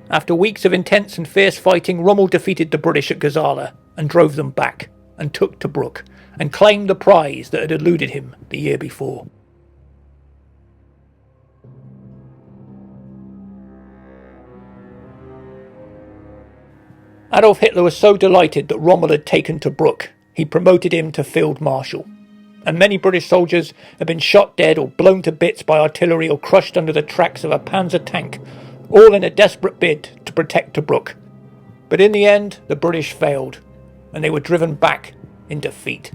After weeks of intense and fierce fighting, Rommel defeated the British at Gazala and drove them back, and took Tobruk, and claimed the prize that had eluded him the year before. Adolf Hitler was so delighted that Rommel had taken Tobruk, he promoted him to Field Marshal, and many British soldiers had been shot dead or blown to bits by artillery or crushed under the tracks of a Panzer tank, all in a desperate bid to protect Tobruk. But in the end, the British failed, and they were driven back in defeat.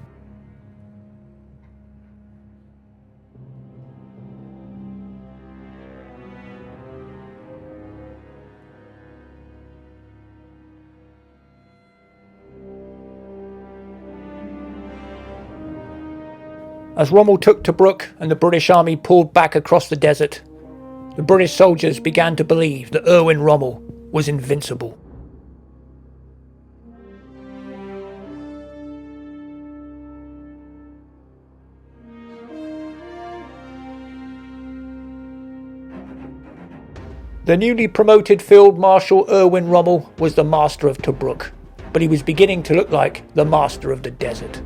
As Rommel took Tobruk and the British army pulled back across the desert, the British soldiers began to believe that Erwin Rommel was invincible. The newly promoted Field Marshal Erwin Rommel was the master of Tobruk, but he was beginning to look like the master of the desert.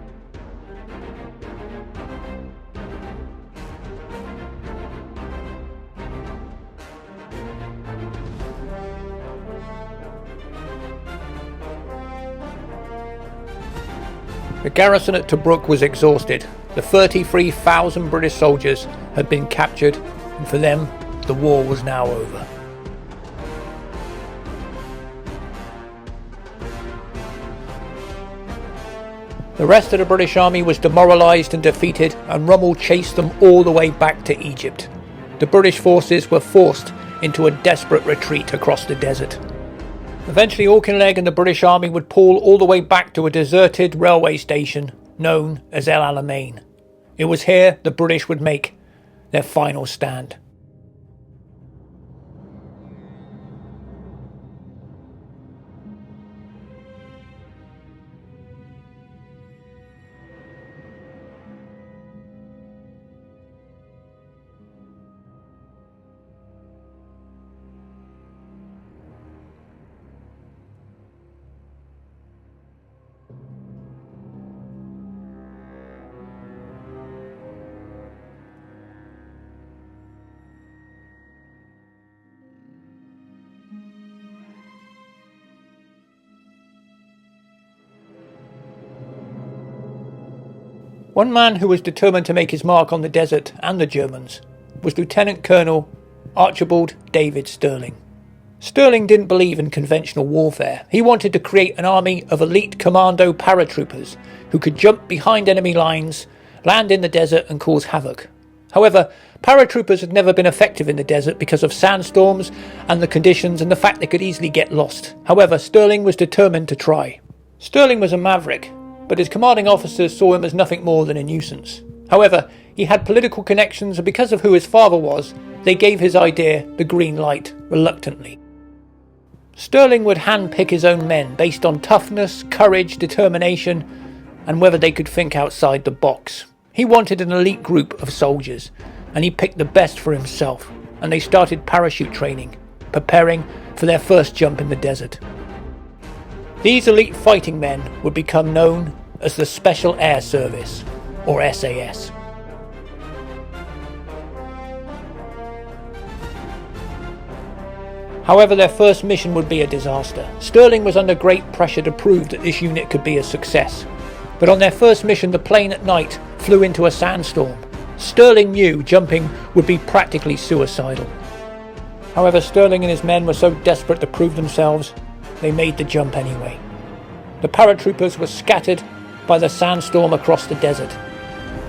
The garrison at Tobruk was exhausted. The 33,000 British soldiers had been captured, and for them, the war was now over. The rest of the British army was demoralised and defeated, and Rommel chased them all the way back to Egypt. The British forces were forced into a desperate retreat across the desert. Eventually Auchinleck and the British army would pull all the way back to a deserted railway station known as El Alamein. It was here the British would make their final stand. One man who was determined to make his mark on the desert and the Germans was Lieutenant Colonel Archibald David Stirling. Stirling didn't believe in conventional warfare. He wanted to create an army of elite commando paratroopers who could jump behind enemy lines, land in the desert and cause havoc. However, paratroopers had never been effective in the desert because of sandstorms and the conditions and the fact they could easily get lost. However, Stirling was determined to try. Stirling was a maverick, but his commanding officers saw him as nothing more than a nuisance. However, he had political connections, and because of who his father was, they gave his idea the green light reluctantly. Stirling would handpick his own men based on toughness, courage, determination, and whether they could think outside the box. He wanted an elite group of soldiers, and he picked the best for himself, and they started parachute training, preparing for their first jump in the desert. These elite fighting men would become known as the Special Air Service, or SAS. However, their first mission would be a disaster. Stirling was under great pressure to prove that this unit could be a success. But on their first mission, the plane at night flew into a sandstorm. Stirling knew jumping would be practically suicidal. However, Stirling and his men were so desperate to prove themselves, they made the jump anyway. The paratroopers were scattered by the sandstorm across the desert.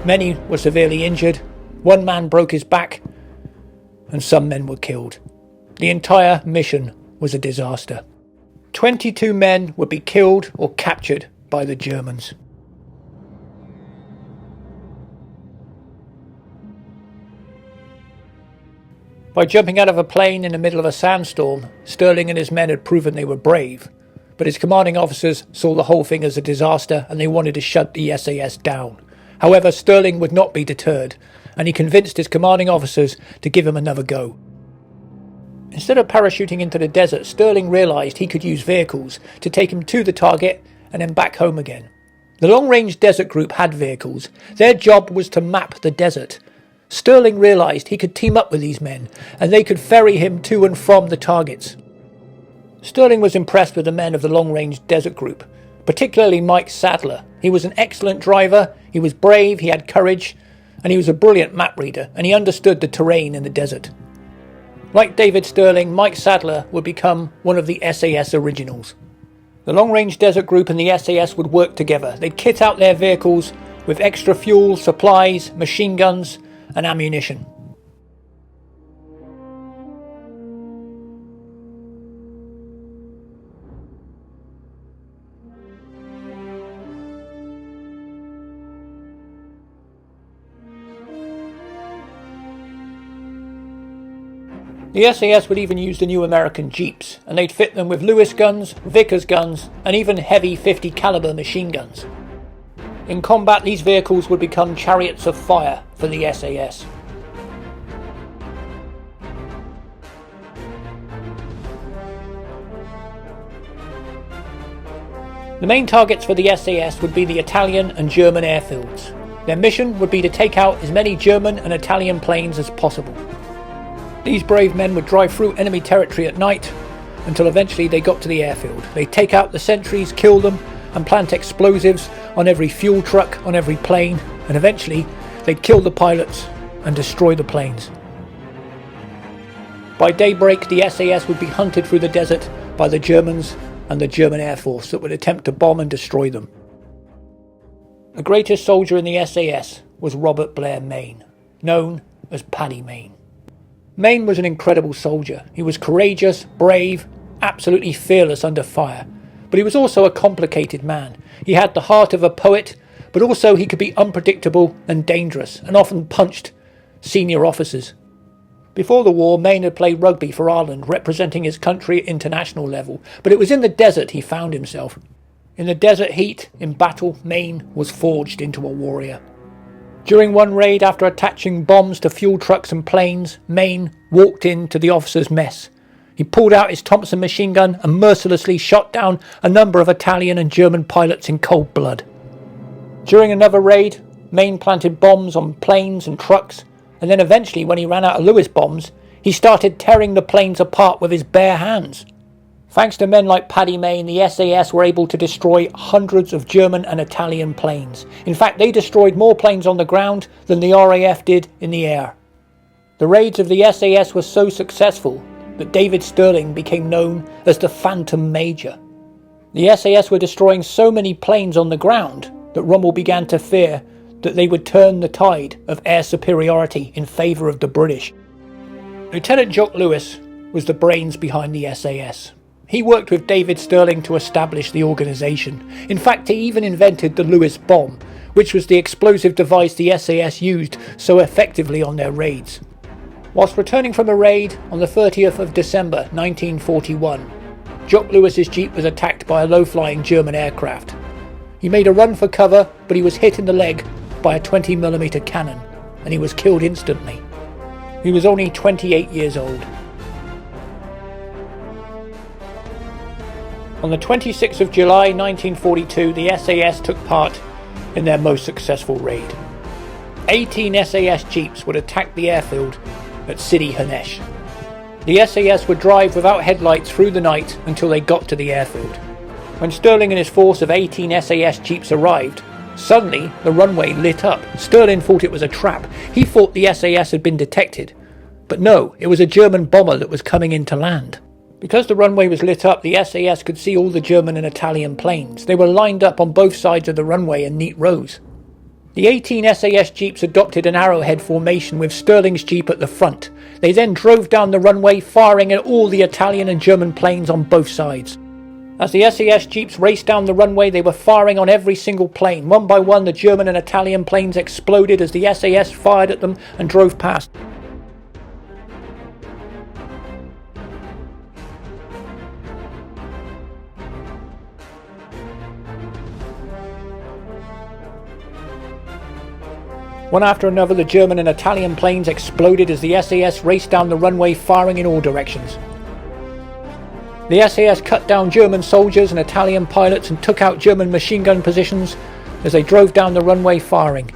Many were severely injured, one man broke his back, and some men were killed. The entire mission was a disaster. 22 men would be killed or captured by the Germans. By jumping out of a plane in the middle of a sandstorm, Stirling and his men had proven they were brave, but his commanding officers saw the whole thing as a disaster and they wanted to shut the SAS down. However, Stirling would not be deterred, and he convinced his commanding officers to give him another go. Instead of parachuting into the desert, Stirling realised he could use vehicles to take him to the target and then back home again. The long-range desert group had vehicles. Their job was to map the desert. Stirling realised he could team up with these men, and they could ferry him to and from the targets. Stirling was impressed with the men of the long-range desert group, particularly Mike Sadler. He was an excellent driver, he was brave, he had courage, and he was a brilliant map reader, and he understood the terrain in the desert. Like David Stirling, Mike Sadler would become one of the SAS originals. The long-range desert group and the SAS would work together. They'd kit out their vehicles with extra fuel, supplies, machine guns, and ammunition. The SAS would even use the new American Jeeps, and they'd fit them with Lewis guns, Vickers guns, and even heavy 50 caliber machine guns. In combat, these vehicles would become chariots of fire for the SAS. The main targets for the SAS would be the Italian and German airfields. Their mission would be to take out as many German and Italian planes as possible. These brave men would drive through enemy territory at night until eventually they got to the airfield. They'd take out the sentries, kill them, and plant explosives on every fuel truck, on every plane, and eventually they'd kill the pilots and destroy the planes. By daybreak, the SAS would be hunted through the desert by the Germans and the German Air Force that would attempt to bomb and destroy them. The greatest soldier in the SAS was Robert Blair Mayne, known as Paddy Mayne. Mayne was an incredible soldier. He was courageous, brave, absolutely fearless under fire. But he was also a complicated man. He had the heart of a poet, but also he could be unpredictable and dangerous, and often punched senior officers. Before the war, Mayne had played rugby for Ireland, representing his country at international level, but it was in the desert he found himself. In the desert heat, in battle, Mayne was forged into a warrior. During one raid, after attaching bombs to fuel trucks and planes, Mayne walked into the officers' mess. He pulled out his Thompson machine gun and mercilessly shot down a number of Italian and German pilots in cold blood. During another raid, Mayne planted bombs on planes and trucks, and then eventually, when he ran out of Lewis bombs, he started tearing the planes apart with his bare hands. Thanks to men like Paddy Mayne, the SAS were able to destroy hundreds of German and Italian planes. In fact, they destroyed more planes on the ground than the RAF did in the air. The raids of the SAS were so successful that David Stirling became known as the Phantom Major. The SAS were destroying so many planes on the ground that Rommel began to fear that they would turn the tide of air superiority in favour of the British. Lieutenant Jock Lewis was the brains behind the SAS. He worked with David Stirling to establish the organisation. In fact, he even invented the Lewis bomb, which was the explosive device the SAS used so effectively on their raids. Whilst returning from a raid on the 30th of December 1941, Jock Lewis's jeep was attacked by a low-flying German aircraft. He made a run for cover, but he was hit in the leg by a 20mm cannon, and he was killed instantly. He was only 28 years old. On the 26th of July 1942, the SAS took part in their most successful raid. 18 SAS jeeps would attack the airfield at Sidi Hanesh. The SAS would drive without headlights through the night until they got to the airfield. When Stirling and his force of 18 SAS jeeps arrived, suddenly the runway lit up. Stirling thought it was a trap. He thought the SAS had been detected. But no, it was a German bomber that was coming in to land. Because the runway was lit up, the SAS could see all the German and Italian planes. They were lined up on both sides of the runway in neat rows. The 18 SAS jeeps adopted an arrowhead formation with Sterling's jeep at the front. They then drove down the runway, firing at all the Italian and German planes on both sides. As the SAS jeeps raced down the runway, they were firing on every single plane. One by one, the German and Italian planes exploded as the SAS fired at them and drove past. One after another, the German and Italian planes exploded as the SAS raced down the runway, firing in all directions. The SAS cut down German soldiers and Italian pilots and took out German machine gun positions as they drove down the runway, firing.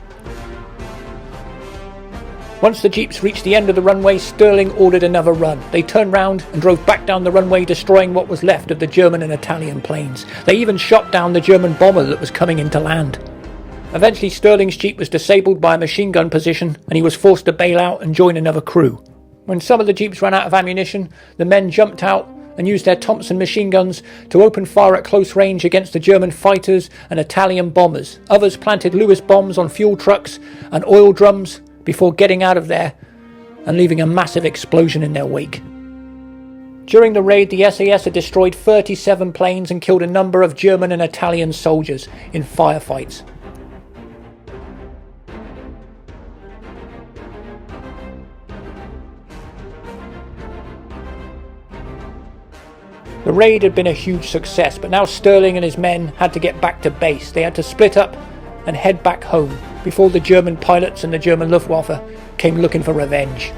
Once the jeeps reached the end of the runway, Sterling ordered another run. They turned round and drove back down the runway, destroying what was left of the German and Italian planes. They even shot down the German bomber that was coming into land. Eventually, Sterling's jeep was disabled by a machine gun position and he was forced to bail out and join another crew. When some of the jeeps ran out of ammunition, the men jumped out and used their Thompson machine guns to open fire at close range against the German fighters and Italian bombers. Others planted Lewis bombs on fuel trucks and oil drums before getting out of there and leaving a massive explosion in their wake. During the raid, the SAS had destroyed 37 planes and killed a number of German and Italian soldiers in firefights. The raid had been a huge success, but now Sterling and his men had to get back to base. They had to split up and head back home before the German pilots and the German Luftwaffe came looking for revenge.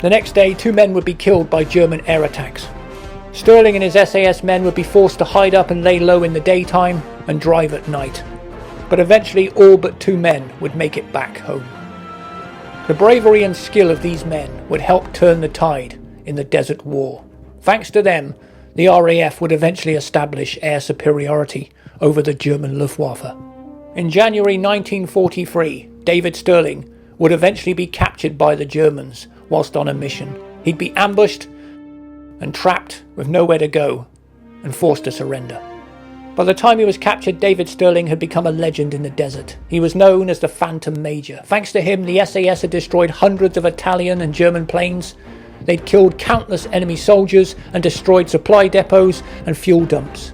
The next day, 2 men would be killed by German air attacks. Sterling and his SAS men would be forced to hide up and lay low in the daytime and drive at night. But eventually all but 2 men would make it back home. The bravery and skill of these men would help turn the tide in the Desert War. Thanks to them, the RAF would eventually establish air superiority over the German Luftwaffe. In January 1943, David Sterling would eventually be captured by the Germans whilst on a mission. He'd be ambushed and trapped with nowhere to go and forced to surrender. By the time he was captured, David Sterling had become a legend in the desert. He was known as the Phantom Major. Thanks to him, the SAS had destroyed hundreds of Italian and German planes. They'd killed countless enemy soldiers and destroyed supply depots and fuel dumps.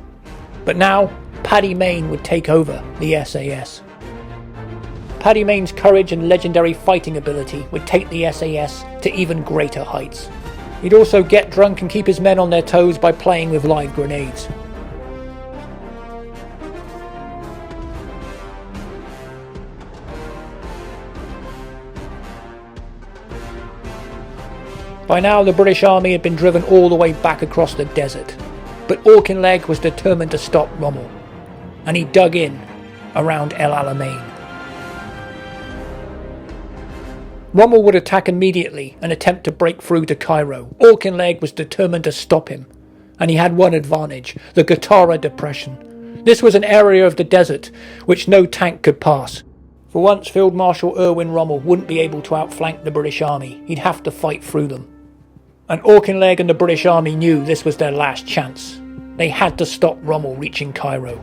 But now, Paddy Mayne would take over the SAS. Paddy Mayne's courage and legendary fighting ability would take the SAS to even greater heights. He'd also get drunk and keep his men on their toes by playing with live grenades. By now, the British Army had been driven all the way back across the desert, but Auchinleck was determined to stop Rommel, and he dug in around El Alamein. Rommel would attack immediately and attempt to break through to Cairo. Auchinleck was determined to stop him, and he had one advantage: the Guattara Depression. This was an area of the desert which no tank could pass. For once, Field Marshal Erwin Rommel wouldn't be able to outflank the British Army. He'd have to fight through them. And Auchinleck and the British Army knew this was their last chance. They had to stop Rommel reaching Cairo.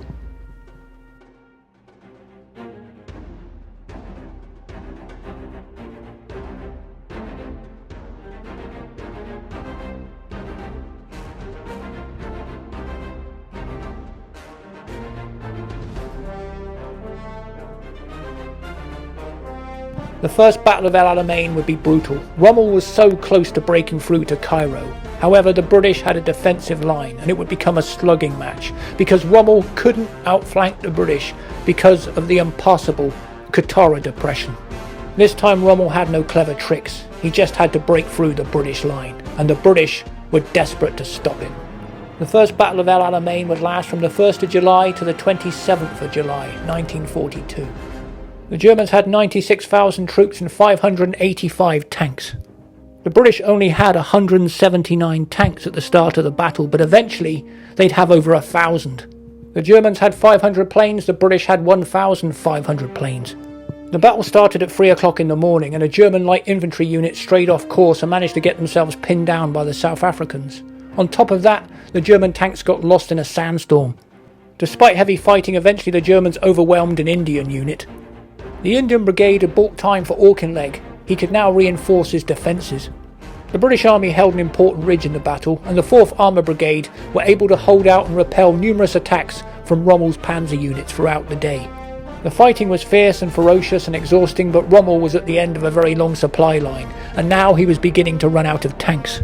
The first Battle of El Alamein would be brutal. Rommel was so close to breaking through to Cairo. However, the British had a defensive line and it would become a slugging match because Rommel couldn't outflank the British because of the impassable Guattara Depression. This time Rommel had no clever tricks. He just had to break through the British line, and the British were desperate to stop him. The first Battle of El Alamein would last from the 1st of July to the 27th of July 1942. The Germans had 96,000 troops and 585 tanks. The British only had 179 tanks at the start of the battle, but eventually they'd have over 1,000. The Germans had 500 planes, the British had 1,500 planes. The battle started at 3 o'clock in the morning, and a German light infantry unit strayed off course and managed to get themselves pinned down by the South Africans. On top of that, the German tanks got lost in a sandstorm. Despite heavy fighting, eventually the Germans overwhelmed an Indian unit. The Indian brigade had bought time for Auchinleck. He could now reinforce his defences. The British Army held an important ridge in the battle, and the 4th Armour Brigade were able to hold out and repel numerous attacks from Rommel's panzer units throughout the day. The fighting was fierce and ferocious and exhausting, but Rommel was at the end of a very long supply line, and now he was beginning to run out of tanks.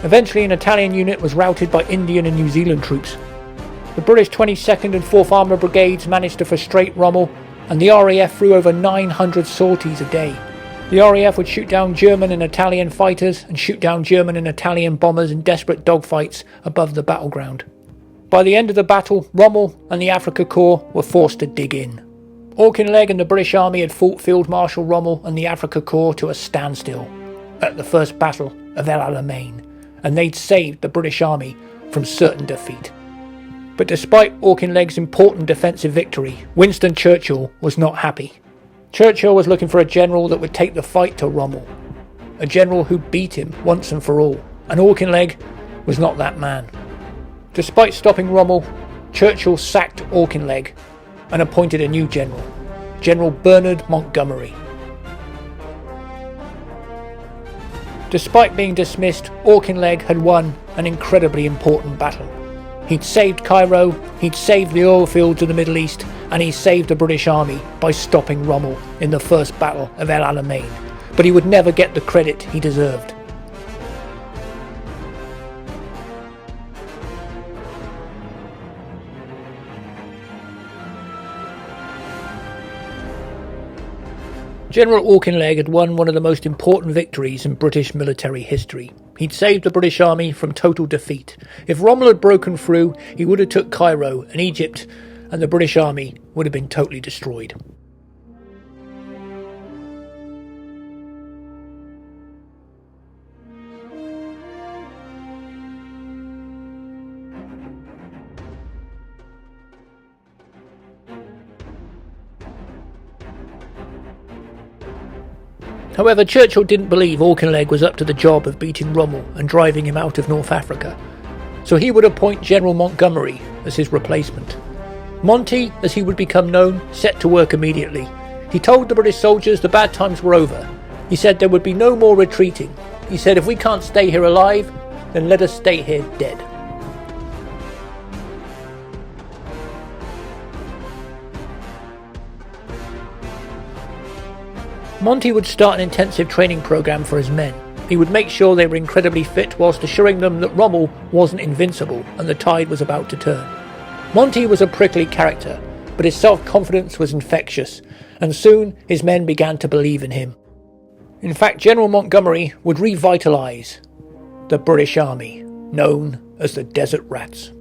Eventually an Italian unit was routed by Indian and New Zealand troops. The British 22nd and 4th Armour Brigades managed to frustrate Rommel, and the RAF flew over 900 sorties a day. The RAF would shoot down German and Italian fighters and shoot down German and Italian bombers in desperate dogfights above the battleground. By the end of the battle, Rommel and the Afrika Korps were forced to dig in. Auchinleck and the British Army had fought Field Marshal Rommel and the Afrika Korps to a standstill at the First Battle of El Alamein, and they'd saved the British Army from certain defeat. But despite Auchinleck's important defensive victory, Winston Churchill was not happy. Churchill was looking for a general that would take the fight to Rommel, a general who beat him once and for all, and Auchinleck was not that man. Despite stopping Rommel, Churchill sacked Auchinleck and appointed a new general, General Bernard Montgomery. Despite being dismissed, Auchinleck had won an incredibly important battle. He'd saved Cairo, he'd saved the oil fields of the Middle East, and he saved the British Army by stopping Rommel in the First Battle of El Alamein. But he would never get the credit he deserved. General Auchinleck had won one of the most important victories in British military history. He'd saved the British Army from total defeat. If Rommel had broken through, he would have took Cairo and Egypt, and the British Army would have been totally destroyed. However, Churchill didn't believe Auchinleck was up to the job of beating Rommel and driving him out of North Africa, so he would appoint General Montgomery as his replacement. Monty, as he would become known, set to work immediately. He told the British soldiers the bad times were over. He said there would be no more retreating. He said, if we can't stay here alive, then let us stay here dead. Monty would start an intensive training program for his men. He would make sure they were incredibly fit whilst assuring them that Rommel wasn't invincible and the tide was about to turn. Monty was a prickly character, but his self-confidence was infectious, and soon his men began to believe in him. In fact, General Montgomery would revitalise the British Army, known as the Desert Rats.